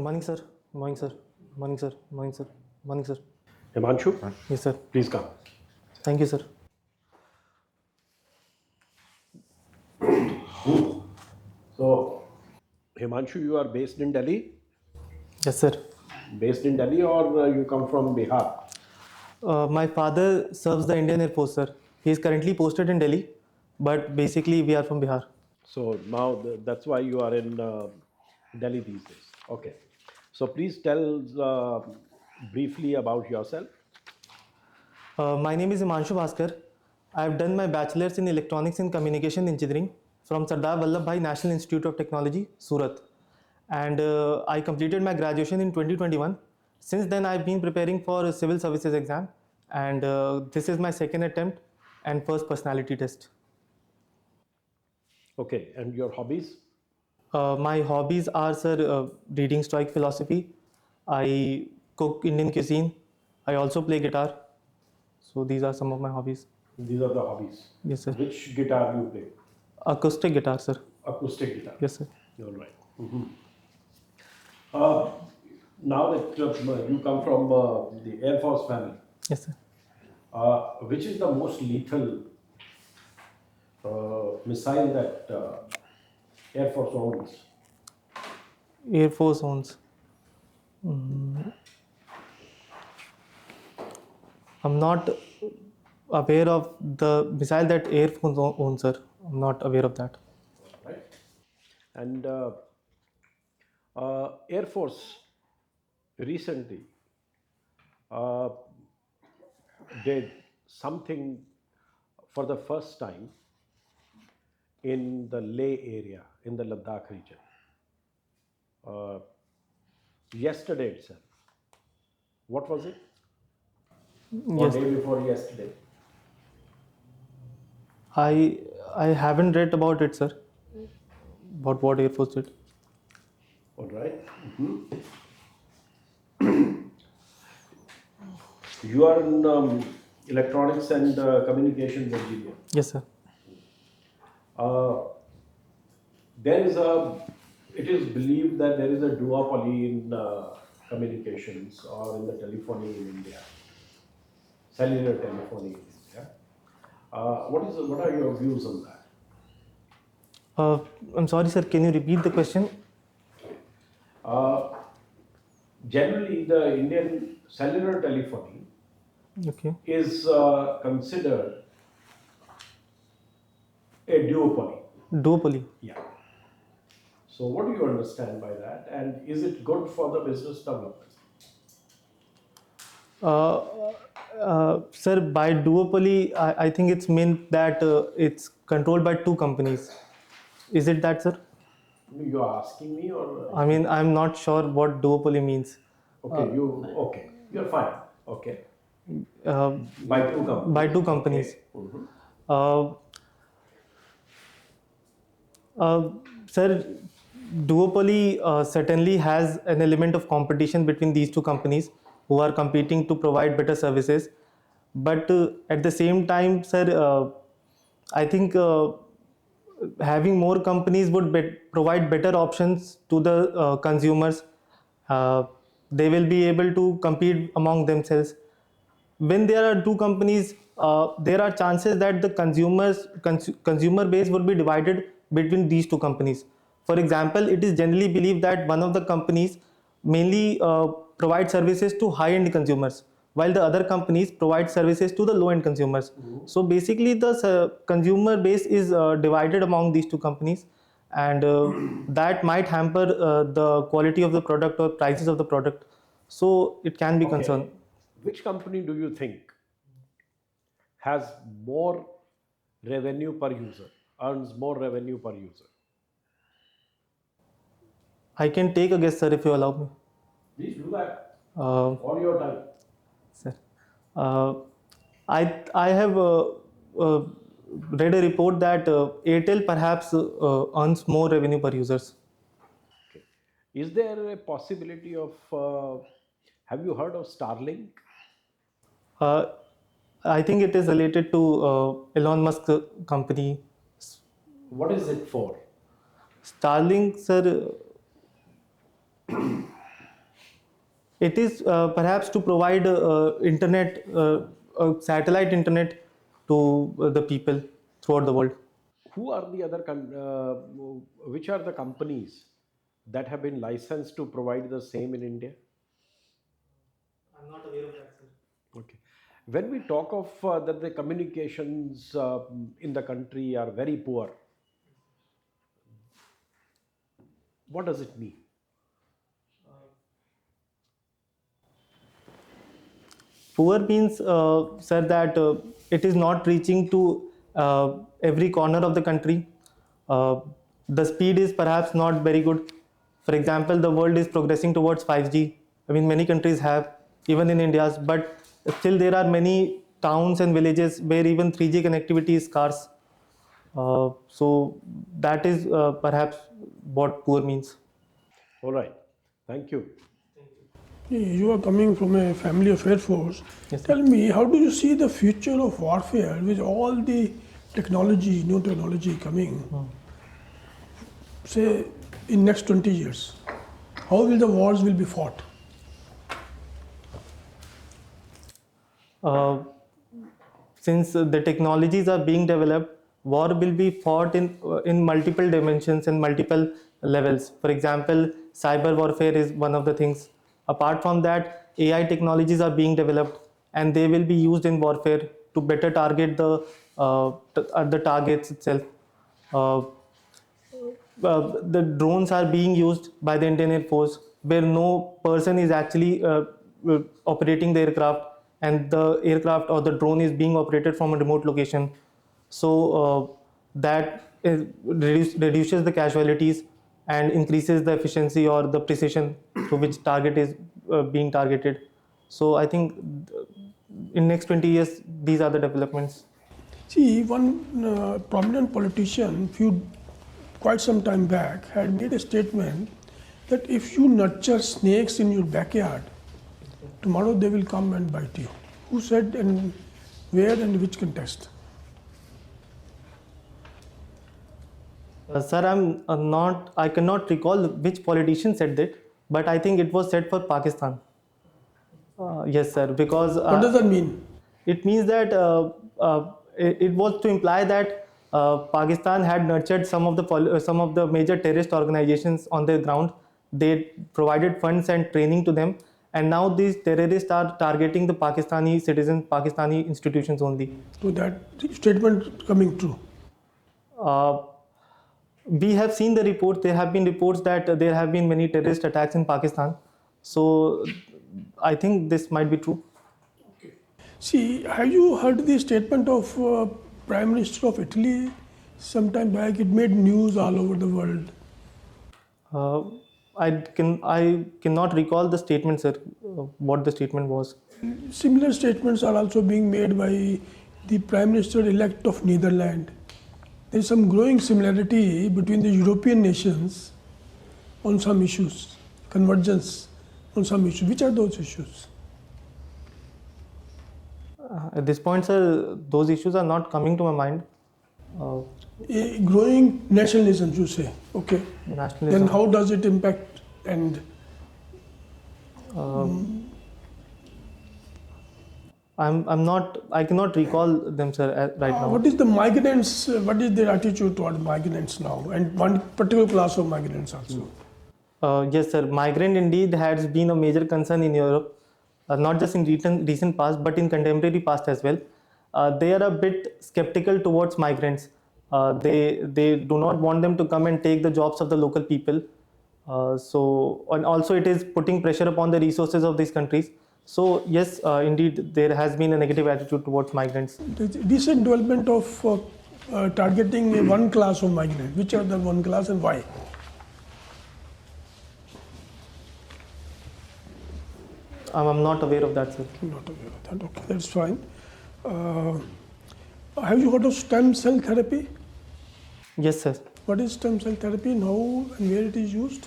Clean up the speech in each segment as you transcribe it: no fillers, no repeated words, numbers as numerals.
Morning, sir. Morning, sir. Morning, sir. Morning, sir. Morning, sir. Himanshu, Yes, sir. please come. Thank you, sir. So, Himanshu, you are based in Delhi? Yes, sir. Based in Delhi or you come from Bihar? My father serves the Indian Air Force, sir. He is currently posted in Delhi, but basically we are from Bihar. So now that's why you are in Delhi these days. Okay. So please tell briefly about yourself. My name is Himanshu Bhaskar. I have done my bachelor's in Electronics and Communication Engineering from Sardar Vallabhbhai National Institute of Technology, Surat. And I completed my graduation in 2021. Since then, I've been preparing for a civil services exam, and this is my second attempt and first personality test. Okay. And your hobbies? My hobbies are, sir, reading Stoic philosophy. I cook Indian cuisine. I also play guitar. So these are some of my hobbies. These are the hobbies. Yes, sir. Which guitar you play? Acoustic guitar, sir. Acoustic guitar. Yes, sir. All right. Uh, now that you come from the Air Force family, Yes, sir. which is the most lethal missile that Air Force owns? Air Force owns. I'm not aware of the missile that Air Force owns, sir. I'm not aware of that. Right? And Air Force recently uh, did something for the first time in the Leh area, in the Ladakh region. Yesterday itself. What was it? Or Yes, day before yesterday? I I haven't read about it, sir. About what Air Force did. All right. You are in electronics and communications engineer. Yes, sir. Uh, there is a, it is believed that there is a duopoly in communications or in the telephony in India, cellular telephony in India. What are your views on that? Uh, I'm sorry, sir. Can you repeat the question? Uh, Generally, the Indian cellular telephony Okay. is considered a duopoly. Duopoly. Yeah. So, what do you understand by that? And is it good for the business development? Sir, by duopoly, I think it's meant that it's controlled by two companies. Is it that, sir? You are asking me, or I mean, I'm not sure what duopoly means. okay, okay, you're fine. Okay, Uh, by two companies. by two companies. Okay. Mhm. Uh, uh, Sir, duopoly certainly has an element of competition between these two companies who are competing to provide better services. But at the same time, sir, I think having more companies would provide better options to the consumers. Uh, they will be able to compete among themselves. When there are two companies, there are chances that the consumer base would be divided between these two companies. For example, it is generally believed that one of the companies mainly provide services to high-end consumers, while the other companies provide services to the low-end consumers. So basically, the consumer base is divided among these two companies, and that might hamper the quality of the product or prices of the product. So it can be concerned. Okay. Which company do you think has more revenue per user, earns more revenue per user? I can take a guess, sir, if you allow me. Please do that. Uh, All your time. Sir, uh, I have uh, read a report that Airtel perhaps earns more revenue per users. Okay. Is there a possibility of? Have you heard of Starlink? Uh, I think it is related to Elon Musk company. What is it for? Starlink, sir, It is perhaps to provide internet, satellite internet to the people throughout the world. Who are the other, which are the companies that have been licensed to provide the same in India? I'm not aware of that, sir. Okay. When we talk of that the communications in the country are very poor, what does it mean? Poor means, sir, that it is not reaching to every corner of the country. Uh, the speed is perhaps not very good. For example, the world is progressing towards 5G. I mean, many countries have, even in India's, but still there are many towns and villages where even 3G connectivity is scarce. So that is perhaps what poor means. All right. Thank you. You are coming from a family of Air Force. Yes, sir. Tell me, how do you see the future of warfare with all the technology, new technology coming, say, in next 20 years? How will the wars will be fought? Uh, since the technologies are being developed, war will be fought in multiple dimensions and multiple levels. For example, cyber warfare is one of the things. Apart from that, AI technologies are being developed, and they will be used in warfare to better target the targets itself. Uh, the drones are being used by the Indian Air Force, where no person is actually operating the aircraft, and the aircraft or the drone is being operated from a remote location. So reduces the casualties and increases the efficiency or the precision to which target is being targeted. So I think in next 20 years, these are the developments. See, one prominent politician, quite some time back, had made a statement that if you nurture snakes in your backyard, tomorrow they will come and bite you. Who said and where and which context? Sir, I cannot recall which politician said that, but I think it was said for Pakistan. Yes, sir, because What does that mean? it means that it was to imply that Pakistan had nurtured some of the major terrorist organizations on their ground. They provided funds and training to them, and now these terrorists are targeting the Pakistani citizens, Pakistani institutions only. So that statement coming true. Uh, we have seen the reports. There have been reports that there have been many terrorist attacks in Pakistan. So I think this might be true. See, have you heard the statement of Prime Minister of Italy sometime back? It made news all over the world. Uh, I cannot recall the statement, sir. What the statement was. Similar statements are also being made by the Prime Minister-elect of Netherlands. There is some growing similarity between the European nations on some issues, convergence on some issues. Which are those issues? At this point, sir, those issues are not coming to my mind. Uh, A growing nationalism, you say. Okay. Nationalism. Then how does it impact and I cannot recall them, sir, right now. what is the migrants, what is their attitude toward migrants now, and one particular class of migrants also? Yes, sir. Migrant indeed has been a major concern in Europe, not just in recent past, but in contemporary past as well. They are a bit skeptical towards migrants. They do not want them to come and take the jobs of the local people. And also it is putting pressure upon the resources of these countries. So yes, indeed, there has been a negative attitude towards migrants. The recent development of targeting one class of migrant. Which are the one class and why? I'm not aware of that, sir. I'm not aware of that. Okay, that's fine. Uh, have you heard of stem cell therapy? Yes, sir. What is stem cell therapy and how and where it is used?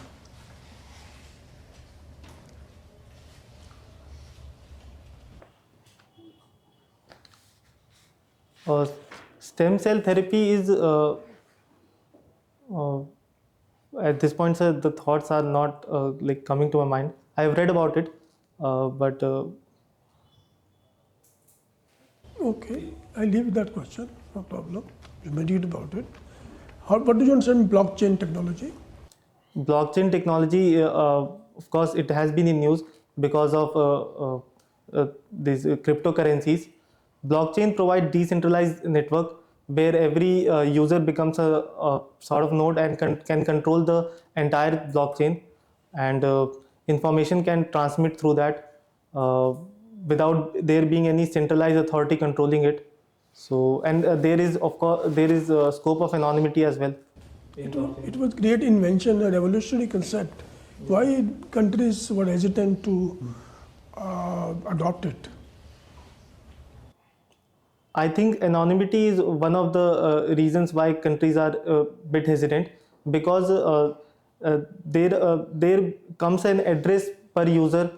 Uh, Stem cell therapy is uh, at this point, sir, the thoughts are not like coming to my mind. I have read about it, But Okay, I leave that question, no problem. You meditate about it. What do you understand blockchain technology? blockchain technology, of course, it has been in news because of these cryptocurrencies. Blockchain provide decentralized network where every user becomes a sort of node and can control the entire blockchain, and information can transmit through that without there being any centralized authority controlling it. So, and there is, of course, there is scope of anonymity as well. It was great invention, a revolutionary concept. Why countries were hesitant to adopt it? I think anonymity is one of the reasons why countries are a bit hesitant, because there comes an address per user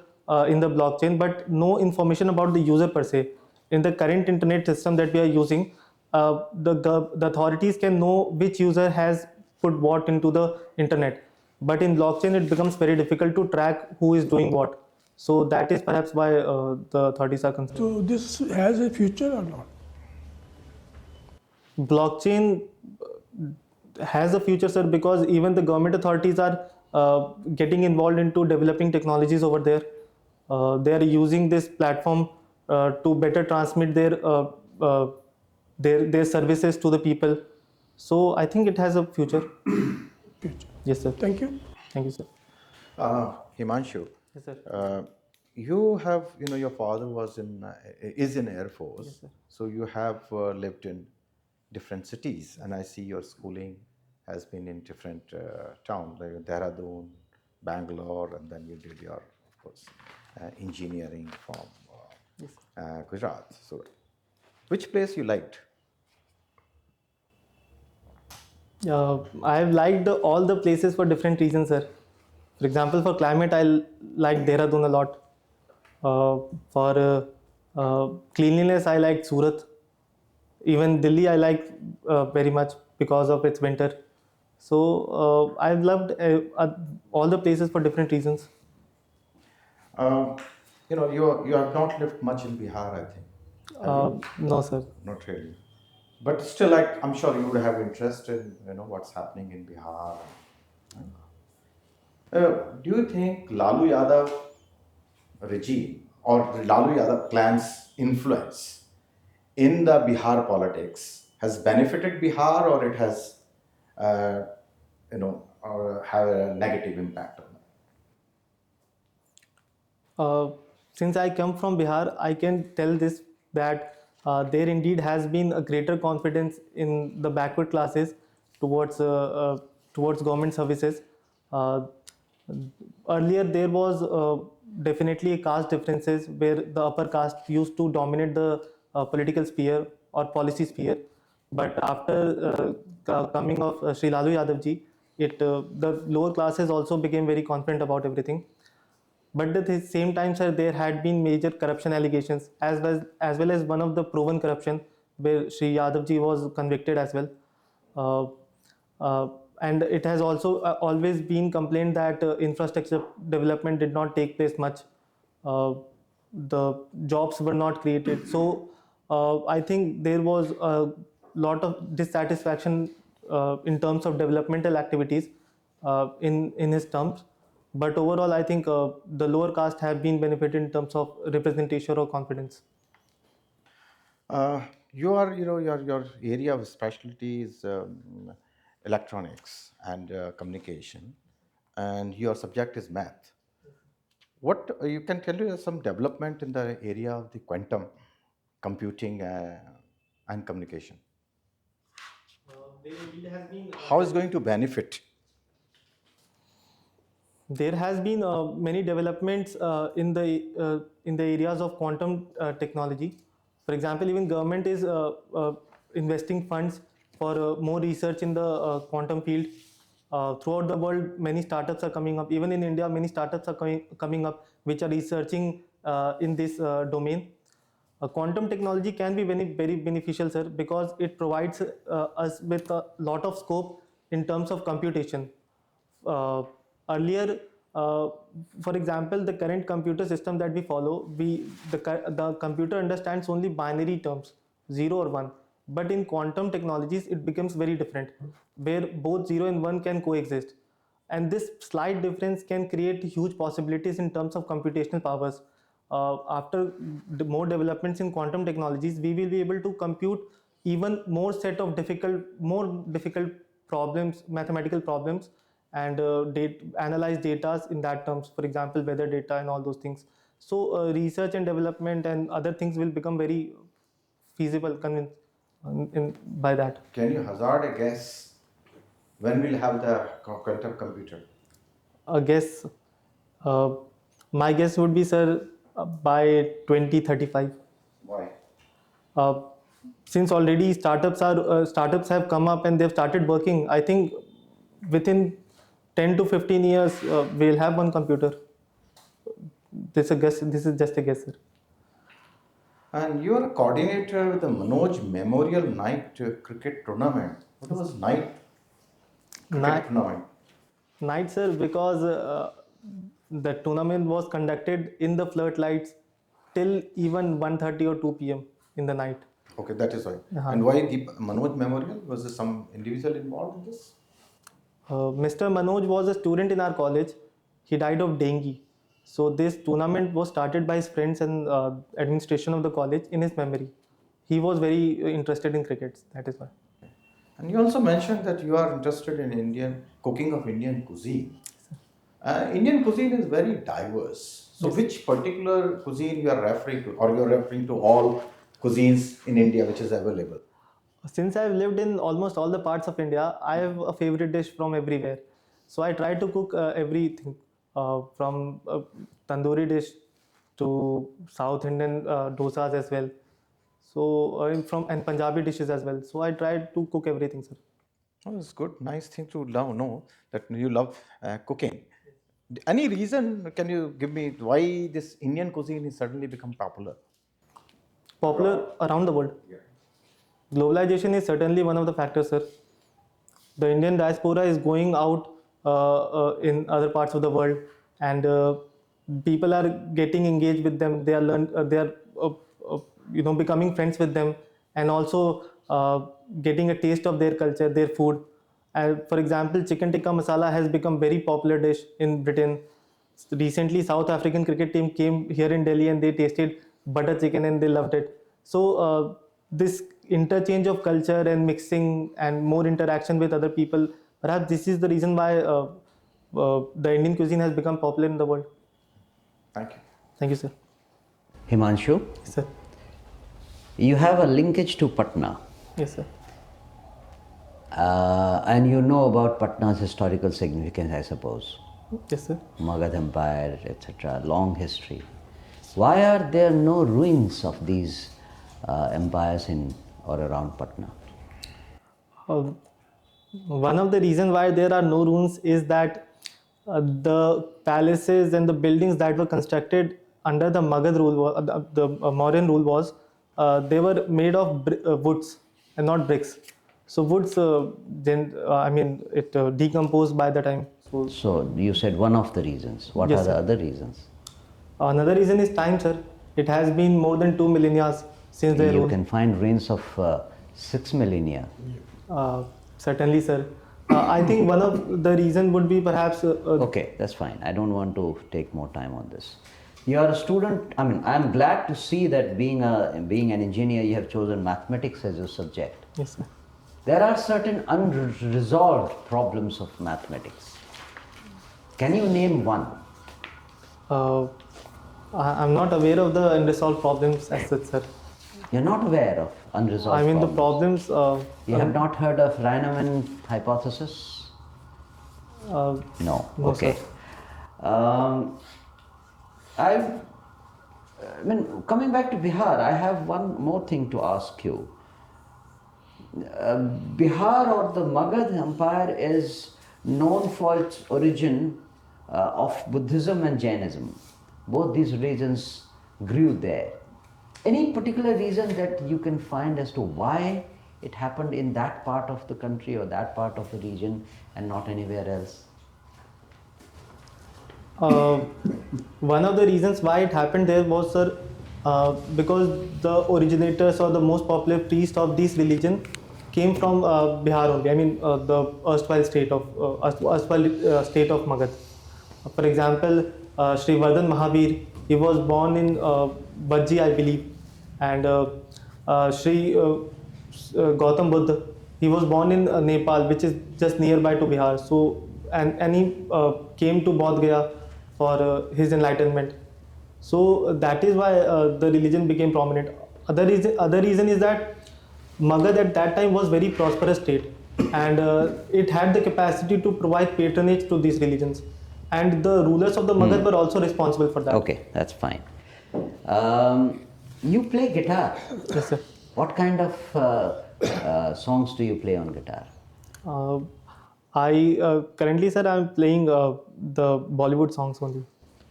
in the blockchain, but no information about the user per se. In the current internet system that we are using, the authorities can know which user has put what into the internet, but in blockchain it becomes very difficult to track who is doing what. So that is perhaps why the authorities are concerned. So this has a future or not? Blockchain has a future, sir, because even the government authorities are getting involved into developing technologies over there. They are using this platform to better transmit their services to the people. So I think it has a future. Future. Yes, sir. Thank you. Thank you, sir. Himanshu, Yes, sir. you have, your father was is in Air Force, Yes, sir. so you have lived in different cities, and I see your schooling has been in different towns, like Dehradun, Bangalore, and then you did your, of course, engineering from Gujarat. So, which place you liked? I have liked all the places for different reasons, sir. For example, for climate, like Dehradun a lot. For cleanliness, I like Surat. Even Delhi, I like very much because of its winter. So I've loved all the places for different reasons. You have not lived much in Bihar, I think. No, sir. Not really. But still, like, I'm sure you would have interest in, what's happening in Bihar. Do you think Lalu Yadav regime or Lalu Yadav clan's influence in the Bihar politics has benefited Bihar, or it has, or have a negative impact on that? Since I come from Bihar, I can tell this, that there indeed has been a greater confidence in the backward classes towards towards government services. Uh, Earlier, there was definitely a caste differences where the upper caste used to dominate the political sphere or policy sphere. But after coming of Sri Lalu Yadav ji, the lower classes also became very confident about everything. But at the same time, sir, there had been major corruption allegations, as well as one of the proven corruption where Sri Yadav ji was convicted as well. Uh, and it has also always been complained that infrastructure development did not take place much. The jobs were not created. So I think there was a lot of dissatisfaction in terms of developmental activities in his terms. But overall, I think the lower caste have been benefited in terms of representation or confidence. Your area of specialty is electronics and communication, and your subject is math. What you can tell you some development in the area of the quantum computing and communication? There indeed has been How is going to benefit? There has been many developments in the areas of quantum technology. For example, even government is investing funds for more research in the quantum field. Throughout the world, many startups are coming up. Even in India, many startups are coming up which are researching in this domain. Quantum technology can be very beneficial, sir, because it provides us with a lot of scope in terms of computation. uh, Earlier, Uh, for example, the current computer system that we follow, the computer understands only binary terms, 0 or 1. But in quantum technologies, it becomes very different, where both 0 and 1 can coexist. And this slight difference can create huge possibilities in terms of computational powers. After the more developments in quantum technologies, we will be able to compute even more set of more difficult problems, mathematical problems, and analyze data in that terms. For example, weather data and all those things. So research and development and other things will become very feasible, by that. Can you hazard a guess when we'll have the quantum computer? I guess uh, my guess would be, sir, by 2035. Why? Uh, since already startups have come up and they've started working, I think within 10 to 15 years we'll have one computer. This is a guess. This is just a guess, sir. And you are a coordinator with the Manoj Memorial Night Cricket Tournament. What was night cricket Night, tournament? night, sir, because the tournament was conducted in the floodlights till even 1:30 or 2 p.m. in the night. Okay, that is why. Uh-huh. And why the Manoj Memorial? Was there some individual involved in this? Mr. Manoj was a student in our college. He died of dengue. So this tournament was started by his friends and administration of the college in his memory. He was very interested in cricket. That is why. And you also mentioned that you are interested in Indian cooking of Indian cuisine. Indian cuisine is very diverse. So, which particular cuisine you are referring to, or you are referring to all cuisines in India which is available? Since I've lived in almost all the parts of India, I have a favorite dish from everywhere. So I try to cook everything from tandoori dish to South Indian dosas as well. So and Punjabi dishes as well. So I try to cook everything, sir. Oh, that's good. Nice thing to know that you love cooking. Any reason? Can you give me why this Indian cuisine is suddenly become popular? Popular around the world. Globalization is certainly one of the factors, sir. The Indian diaspora is going out in other parts of the world, and people are getting engaged with them. They are becoming friends with them, and also getting a taste of their culture, their food. For example, chicken tikka masala has become very popular dish in Britain. Recently, South African cricket team came here in Delhi and they tasted butter chicken and they loved it. So this interchange of culture and mixing and more interaction with other people, perhaps this is the reason why the Indian cuisine has become popular in the world. Thank you. Thank you, sir. Himanshu, Yes, sir. you have a linkage to Patna, Yes, sir. and you know about Patna's historical significance, I suppose. Yes, sir. Magadh Empire, etc., long history. Why are there no ruins of these empires in or around Patna? One of the reasons why there are no ruins is that the palaces and the buildings that were constructed under the Magadh rule, the Mauryan rule was, they were made of woods and not bricks. So woods, it decomposed by the time. So you said one of the reasons. What Yes, are the sir. other reasons? Another reason is time, sir. It has been more than 2 millennia since they You ruled. can find ruins of 6 millennia. Certainly, sir. I think one of the reason would be perhaps. Okay, that's fine. I don't want to take more time on this. You are a student. I mean, I'm glad to see that being an engineer, you have chosen mathematics as your subject. Yes, sir. There are certain unresolved problems of mathematics. Can you name one? I'm not aware of the unresolved problems as such, sir. You're not aware of unresolved I mean, the problems. problems. You have not heard of Riemann hypothesis? No. No, Okay. I mean, coming back to Bihar, I have one more thing to ask you. Bihar or the Magadh Empire is known for its origin of Buddhism and Jainism. Both these religions grew there. Any particular reason that you can find as to why it happened in that part of the country or that part of the region and not anywhere else? Uh, One of the reasons why it happened there was, sir, because the originators or the most popular priest of this religion came from Bihar only. I mean, the erstwhile state of Magad. For example, Sri Vardhan Mahavir, he was born in Bajji, I believe, and Sri Gautam Buddha, he was born in Nepal, which is just nearby to Bihar. So, and he came to Bodh Gaya for his enlightenment. So that is why the religion became prominent. Other reason is that Magad at that time was very prosperous state, and it had the capacity to provide patronage to these religions, and the rulers of the Magad were also responsible for that. Okay, that's fine. You play guitar. Yes, sir. What kind of songs do you play on guitar? I currently, sir, I'm playing the Bollywood songs only.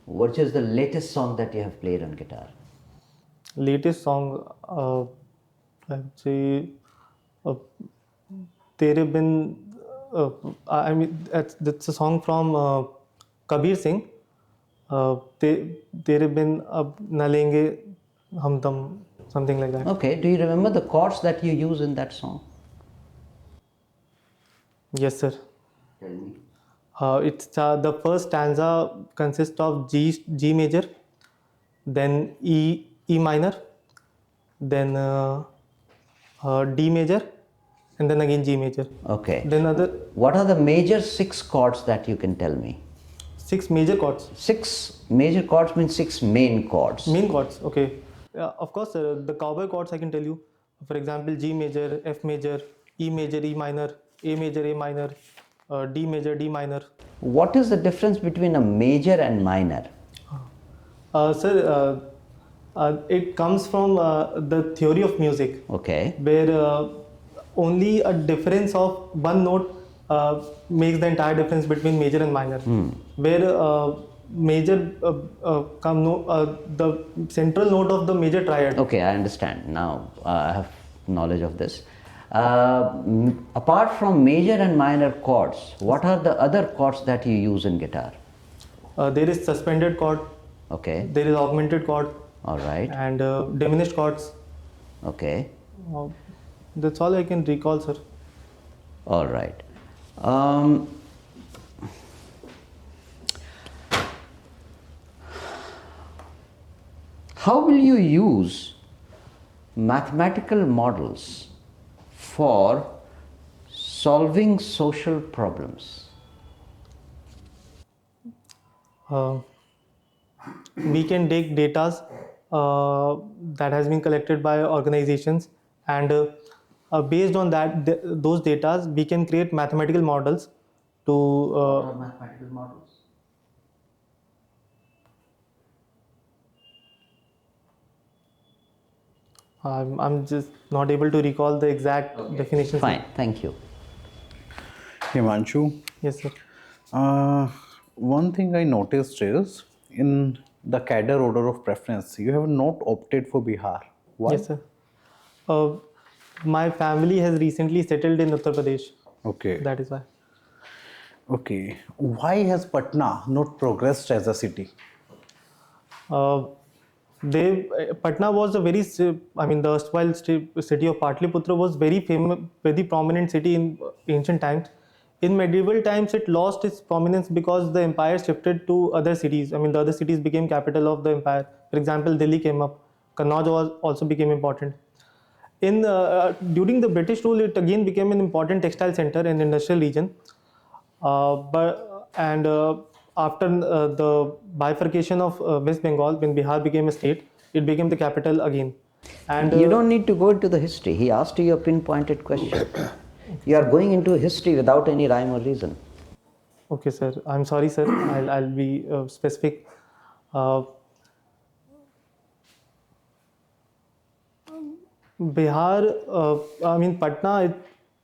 What is the latest song that you have played on guitar? Latest song, I would say, Tere Bin. I mean, that's a song from Kabir Singh. Tere Bin Ab Na Lenge Hum Dam, something like that. Okay, do you remember the chords that you use in that song? Yes, sir. Tell me. It's the first stanza consists of G major, then E minor, then D major, and then again G major. Okay. Then other What are the major 6 chords that you can tell me? 6 major chords. 6 major chords means 6 main chords. Main chords, okay. Of course, the cowboy chords I can tell you. For example, G major, F major, E major, E minor, A major, A minor, D major, D minor. What is the difference between a major and minor? Sir, it comes from the theory of music, Okay. where only a difference of one note makes the entire difference between major and minor. Where major the central note of the major triad. Okay, I understand. Now I have knowledge of this. Apart from major and minor chords, what are the other chords that you use in guitar? There is suspended chord, Okay. there is augmented chord, All right. and diminished chords. Okay. That's all I can recall, sir. All right. How will you use mathematical models for solving social problems? We can take data that has been collected by organizations, and based on that, those data, we can create mathematical models to Mathematical models? I'm just not able to recall the exact definition. Fine, thank you. Himanshu, Yes, sir. one thing I noticed is in the cadre order of preference, you have not opted for Bihar. Why? Yes, sir. My family has recently settled in Uttar Pradesh. Okay. That is why. Okay. Why has Patna not progressed as a city? Patna was a very, I mean, the erstwhile city of Patliputra was very famous, very prominent city in ancient times. In medieval times, it lost its prominence because the empire shifted to other cities. I mean, the other cities became capital of the empire. For example, Delhi came up. Kannauj also became important. During the British rule, it again became an important textile center and industrial region. After the bifurcation of West Bengal, when Bihar became a state, it became the capital again. And You don't need to go into the history. He asked you a pinpointed question. You are going into history without any rhyme or reason. Okay, sir. I'm sorry, sir. I'll be specific. Bihar, I mean Patna, it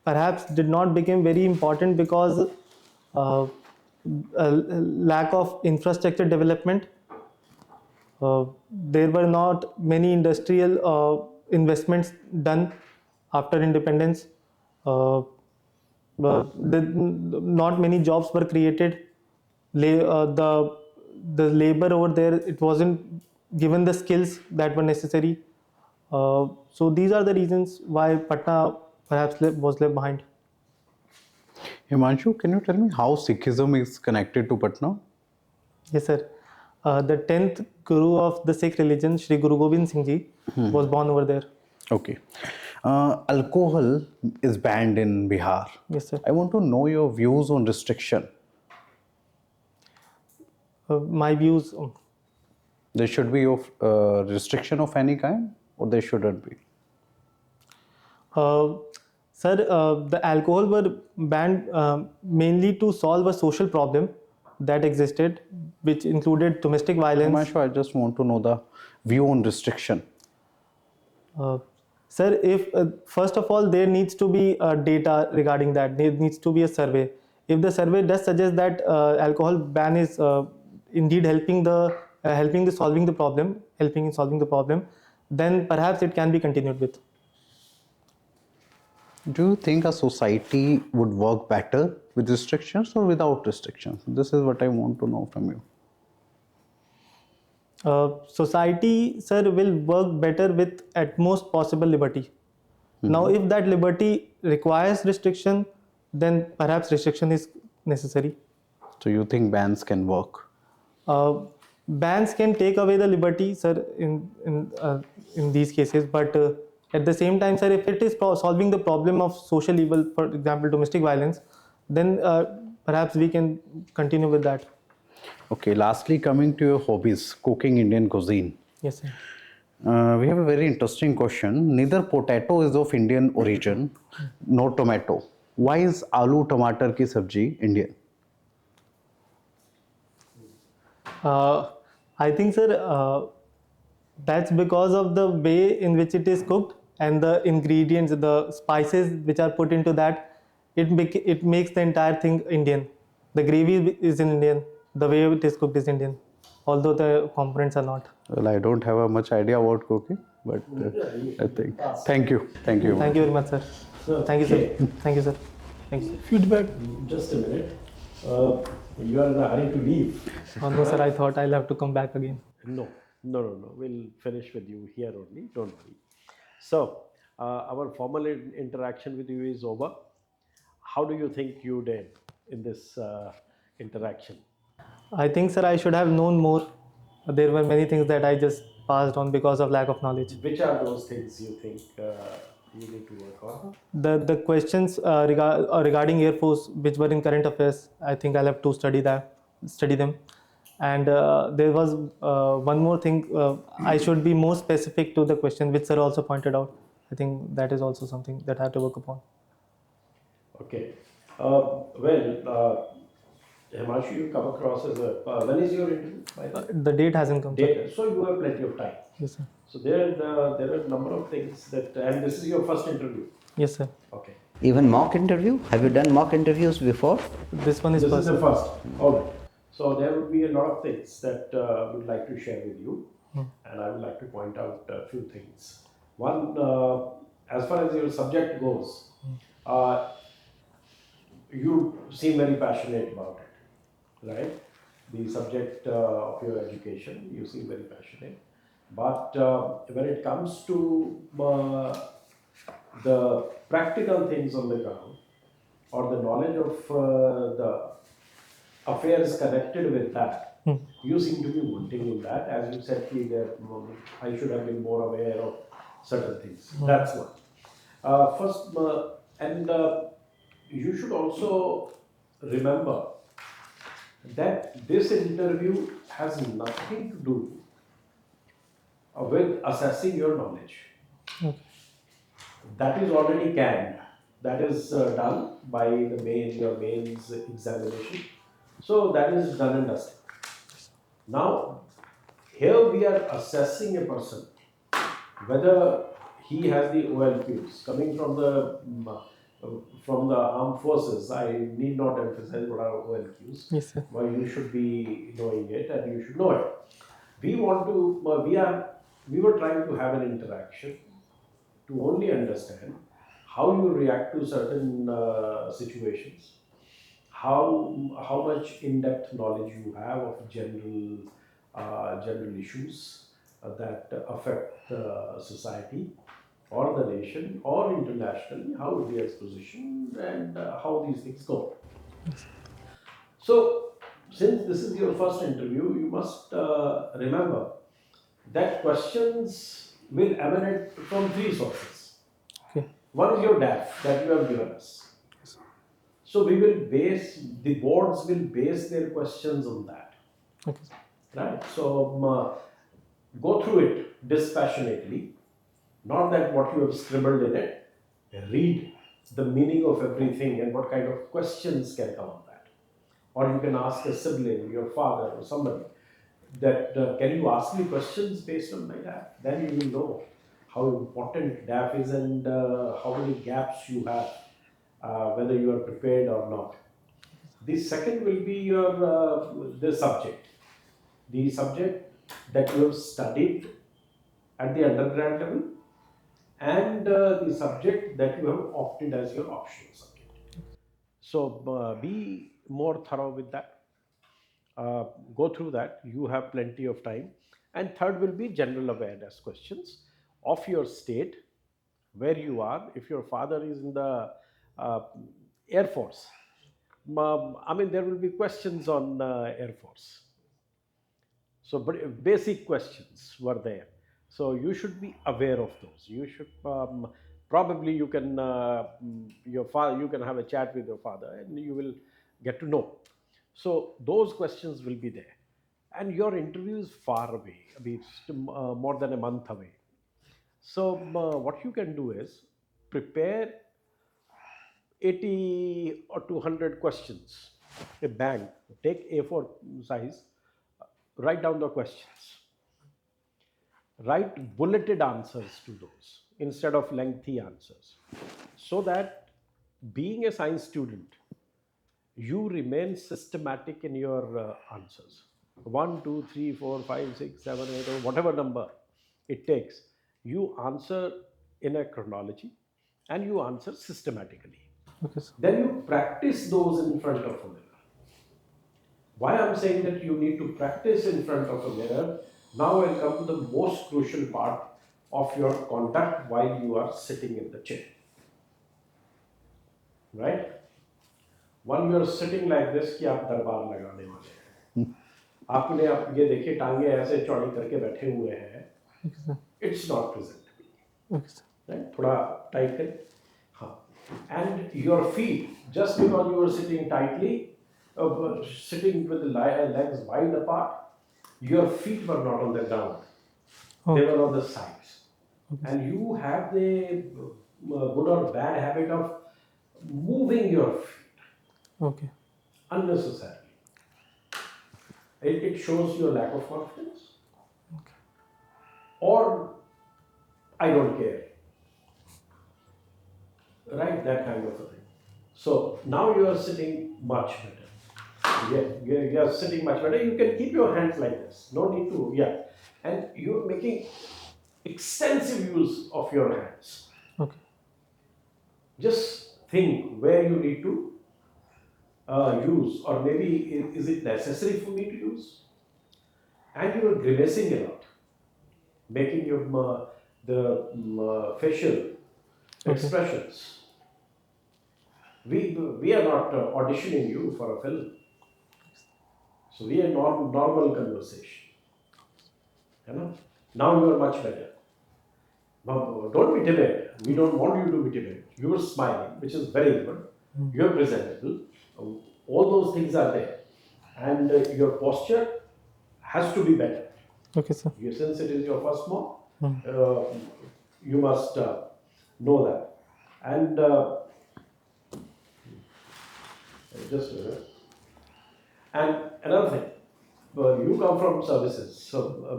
perhaps did not become very important because lack of infrastructure development. There were not many industrial investments done after independence. Not many jobs were created. The the labor over there, it wasn't given the skills that were necessary. So these are the reasons why Patna perhaps was left behind. Himanshu, can you tell me how Sikhism is connected to Patna? Yes, sir. The 10th Guru of the Sikh religion, Shri Guru Gobind Singh Ji, was born over there. Okay. Alcohol is banned in Bihar. Yes, sir. I want to know your views on restriction. My views. There should be of restriction of any kind, or there shouldn't be. Sir, the alcohol were banned mainly to solve a social problem that existed, which included domestic violence. Himanshu, I just want to know the view on restriction. Sir, if first of all there needs to be data regarding that, there needs to be a survey. If the survey does suggest that alcohol ban is indeed helping the solving the problem, helping in solving the problem, then perhaps it can be continued with. Do you think a society would work better with restrictions or without restrictions? This is what I want to know from you. Society, sir, will work better with at most possible liberty. Now, if that liberty requires restriction, then perhaps restriction is necessary. So you think bans can work? Bans can take away the liberty, sir, in these cases. But at the same time, sir, if it is solving the problem of social evil, for example, domestic violence, then perhaps we can continue with that. Okay, lastly, coming to your hobbies, cooking Indian cuisine. Yes, sir. We have a very interesting question. Neither potato is of Indian origin, nor tomato. Why is aloo tomatar ki sabji Indian? I think, sir, that's because of the way in which it is cooked and the ingredients, the spices which are put into that. It makes the entire thing Indian. The gravy is Indian. The way it is cooked is Indian, although the components are not. Well, I don't have a much idea about cooking, but I think. Thank you. Thank you. Thank you very much, sir. Thank you, sir. Thank you, sir. Thank you. Feedback. Just a minute. You are in a hurry to leave. Oh, no, sir, I thought I'll have to come back again. No. We'll finish with you here only. Don't worry. So, our formal interaction with you is over. How do you think you did in this interaction? I think, sir, I should have known more. There were many things that I just passed on because of lack of knowledge. Which are those things you think you need to work on? The questions regarding Air Force, which were in current affairs, I think I'll have to study them. And there was one more thing. I should be more specific to the question, which sir also pointed out. I think that is also something that I have to work upon. Okay. Himanshu, you come across as a. When is your interview? By the way? The date hasn't come. Date. So you have plenty of time. Yes, sir. So there are a number of things that, and this is your first interview. Yes, sir. Okay. Even mock interview? Have you done mock interviews before? This one is This first. is the first. All right. So there would be a lot of things that we'd like to share with you, and I would like to point out a few things. One, as far as your subject goes, you seem very passionate about it, right? The subject of your education, you seem very passionate. But when it comes to the practical things on the ground, or the knowledge of the affairs connected with that, you seem to be wanting in that. As you said, that I should have been more aware of certain things. That's one. First, and you should also remember that this interview has nothing to do with assessing your knowledge. Okay. That is already canned. That is done by your mains examination. So that is done and dusted. Now, here we are assessing a person whether he has the OLQs coming from the armed forces. I need not emphasize what are OLQs. Yes, sir. Well, you should be knowing it, and you should know it. We were trying to have an interaction to only understand how you react to certain situations, how much in-depth knowledge you have of general issues that affect the society or the nation or internationally, how India is positioned and how these things go. So, since this is your first interview, you must remember that questions will emanate from three sources. Okay. One is your DAF that you have given us. So the boards will base their questions on that. Okay, sir. Right? So go through it dispassionately, not that what you have scribbled in it. Read the meaning of everything and what kind of questions can come on that. Or you can ask a sibling, your father or somebody, that can you ask me questions based on my DAF? Then you will know how important DAF is and how many gaps you have, whether you are prepared or not. The second will be your the subject that you have studied at the undergrad level, and the subject that you have opted as your optional subject. So be more thorough with that. Go through that. You have plenty of time. And third will be general awareness questions of your state, where you are. If your father is in the uh, Air Force, I mean, there will be questions on Air Force. So, but basic questions were there. So you should be aware of those. You should probably you can your father you can have a chat with your father and you will get to know. So those questions will be there, and your interview is far away. I mean, it's more than a month away. So what you can do is prepare 80 or 200 questions, a bank, take A4 size, write down the questions, write bulleted answers to those instead of lengthy answers, so that being a science student, you remain systematic in your answers. 1, 2, 3, 4, 5, 6, 7, 8, or whatever number it takes, you answer in a chronology and you answer systematically. Okay, sir. Then you practice those in front of a mirror. Why I'm saying that you need to practice in front of a mirror, now I'll come to the most crucial part of your conduct while you are sitting in the chair. Right? When you are sitting like this कि आप दरबार लगाने वाले हैं, आपने आप ये देखिए टांगे ऐसे चौड़ी करके बैठे हुए हैं, Okay, sir. it's not presentable. Okay, sir. Right? थोड़ा tight करें, हाँ. And your feet, just because you are sitting tightly, sitting with the legs wide apart, your feet were not on the ground. They were on the sides. And you have the good or bad habit of moving your feet Okay. unnecessarily. It shows your lack of confidence. Or I don't care. Right? That kind of a thing. So now you are sitting much better. You are sitting much better. You can keep your hands like this. No need to, yeah. And you are making extensive use of your hands. Okay. Just think where you need to use, or maybe is it necessary for me to use? And you are grimacing a lot, making your facial expressions. We are not auditioning you for a film. So we are normal conversation. You know? Now you are much better. Now, don't be timid. We don't want you to be timid. You are smiling, which is very good. You are presentable. All those things are there. And your posture has to be better. Okay, sir. Since it is your first mock, you must know that. And just a minute. And another thing, you come from services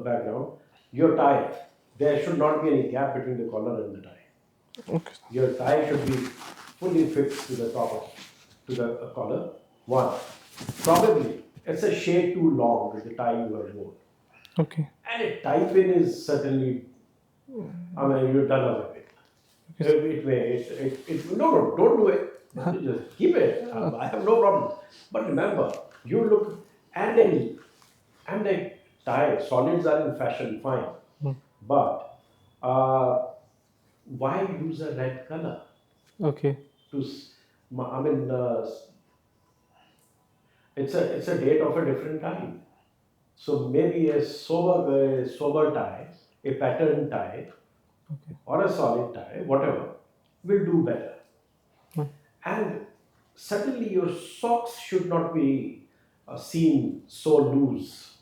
background, your tie, there should not be any gap between the collar and the tie. Okay. Your tie should be fully fixed to the to the collar. One, probably it's a shade too long with the tie you have worn. Okay. And a tie pin is certainly, I mean, you're done away with. No, don't do it. Just keep it. I have no problem. But remember, you look and a tie. Solids are in fashion, fine. But why use a red color? Okay. I mean, it's a date of a different kind. So maybe a sober tie, a pattern tie, or a solid tie, whatever, will do better. And certainly your socks should not be seen so loose.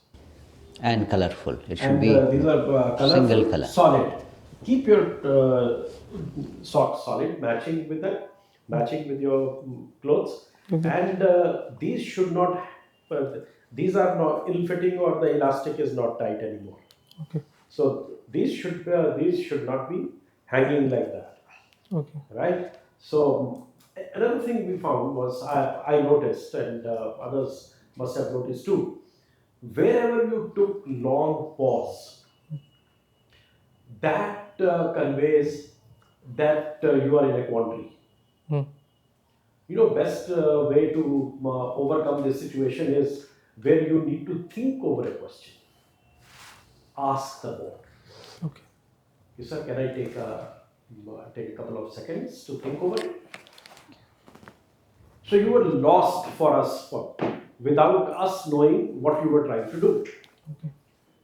And colorful. It should And be these are colorful, single color. solid. Keep your socks solid, matching with your clothes. And these should not. These are not ill-fitting, or the elastic is not tight anymore. Okay. So these should not be hanging like that. Okay. Right? So another thing we found was I noticed, and others must have noticed too, wherever you took long pause, that conveys that you are in a quandary. Best way to overcome this situation is where you need to think over a question. Ask the board. Okay. Sir, can I take a couple of seconds to think over it? So you were lost for us without us knowing what you were trying to do. Okay.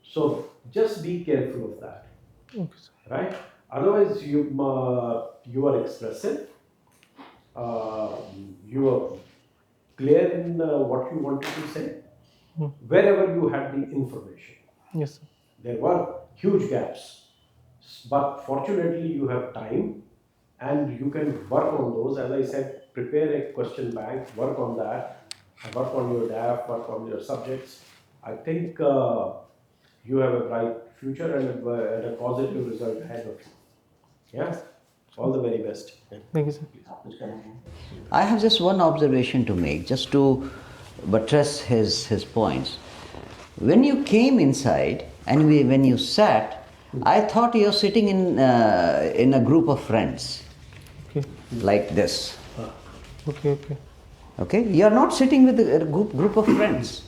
So just be careful of that, Okay, sir. right? Otherwise, you are expressive. You are clear in what you wanted to say. Wherever you had the information, Yes, sir. there were huge gaps, but fortunately you have time, and you can work on those. As I said, prepare a question bank, work on that, work on your DAF, work on your subjects. I think you have a bright future and a positive result ahead of you. Yeah, all the very best. Thank you, sir. I have just one observation to make, just to buttress his points. When you came inside and when you sat, I thought you're sitting in a group of friends, Okay. like this. Okay. Okay. Okay, you are not sitting with a group of friends.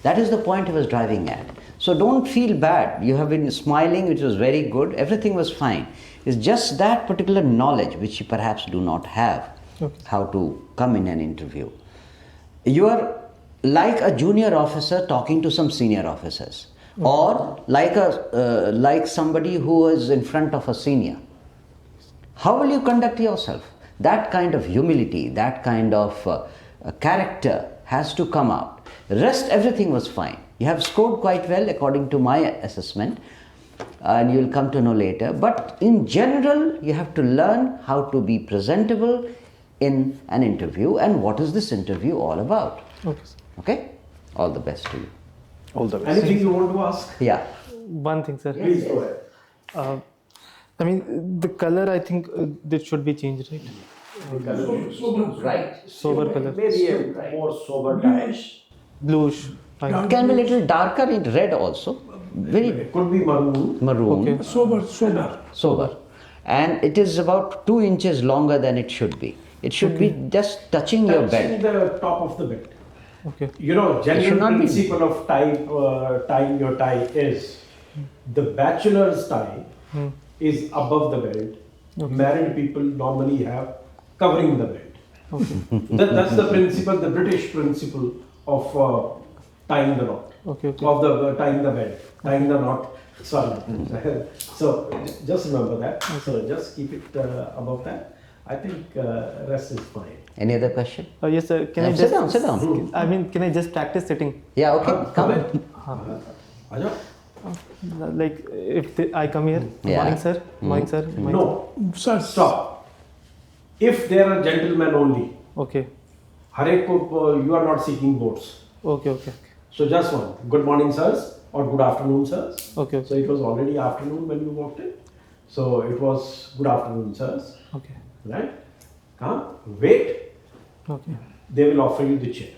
That is the point I was driving at. So don't feel bad. You have been smiling, which was very good. Everything was fine. It's just that particular knowledge which you perhaps do not have, how to come in an interview. You are like a junior officer talking to some senior officers, or like somebody who is in front of a senior. How will you conduct yourself? That kind of humility, that kind of character has to come out. Rest, everything was fine. You have scored quite well according to my assessment, and you will come to know later. But in general, you have to learn how to be presentable in an interview and what is this interview all about. Okay, sir. Okay? All the best to you. All the best. Anything you want to ask? Yeah. One thing, sir. Please go ahead. I mean, the color, I think this should be changed, right? Right. Sober color. Maybe a more sober tie. Bluish. Fine. It can be a little darker in red also. Very It could be maroon. maroon. Okay. Sober. And it is about 2 inches longer than it should be. It should be just touching your Touching belt. the top of the belt. Okay. Genuine should not be- principle of tying your tie is the bachelor's tie is above the belt. Married people normally have covering the belt. That's the principle, the British principle of tying the knot. Okay. Of the tying the belt, tying the knot. Sorry. So just remember that. So just keep it above that. I think rest is fine. Any other question? Yes, sir. Can I Sit just down. I mean, can I just practice sitting? Yeah, okay. Come. Aja. Like I come here. Yeah. Morning, sir. Morning, sir. Morning, No. Sir, Stop. If they are gentlemen only, sir. Okay. Hare ko, you are not seeking votes. Okay. So just one. Good morning, sirs, or good afternoon, sirs. Okay. So it was already afternoon when you walked in. So it was good afternoon, sirs. Okay. Right? Come, wait. Okay. They will offer you the chair.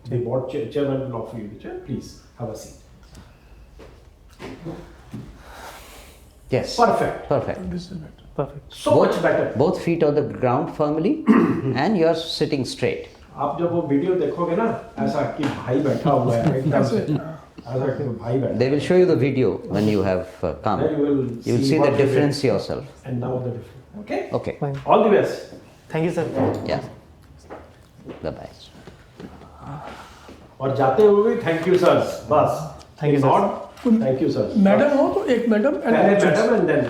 The board chairman will offer you the chair. Please have a seat. Yes. Perfect. Perfect. This is better. Perfect. So much better. Both feet on the ground firmly, and you're sitting straight. आप जब वो video देखोगे ना ऐसा कि भाई बैठा हुआ है एकदम से ऐसा कि भाई बैठा They will show you the video when you have come. Then you will You will see see the what we difference did. yourself. and now the difference. Okay. Okay. Fine. All the best. Thank you, sir. Yeah. Bye bye. और जाते हुए भी thank you sir बस Thank you, sir. Thank you sir madam हो तो एक madam पहले madam and then